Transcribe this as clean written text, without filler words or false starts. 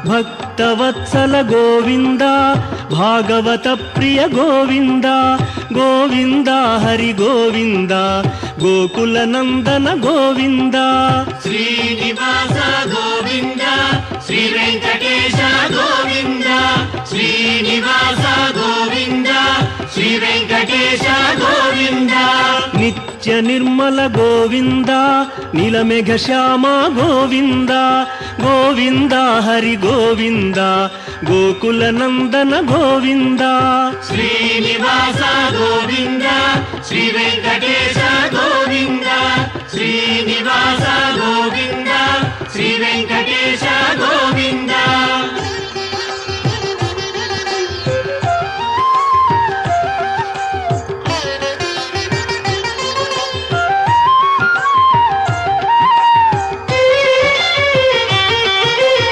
ಭಕ್ತವತ್ಸಲ ಗೋವಿಂದ ಭಾಗವತ ಪ್ರಿಯ ಗೋವಿಂದ ಗೋವಿಂದ ಹರಿ ಗೋವಿಂದ ಗೋಕುಲ ನಂದನ ಗೋವಿಂದ ಶ್ರೀನಿವಾಸ ಗೋವಿಂದ ಶ್ರೀ ವೆಂಕಟೇಶ ಗೋವಿಂದ ಶ್ರೀನಿವಾಸ ಗೋವಿಂದ ಶ್ರೀ ವೆಂಕಟೇಶ ಗೋವಿಂದ ನಿತ್ಯ ನಿರ್ಮಲ ಗೋವಿಂದ ನೀಲಮೇಘ ಶ್ಯಾಮ ಗೋವಿಂದ ಗೋವಿಂದ ಹರಿ ಗೋವಿಂದ ಗೋಕುಲ ನಂದನ ಗೋವಿಂದ ಶ್ರೀನಿವಾಸ ಗೋವಿಂದ ಶ್ರೀ ವೆಂಕಟೇಶ ಗೋವಿಂದ ಶ್ರೀನಿವಾಸ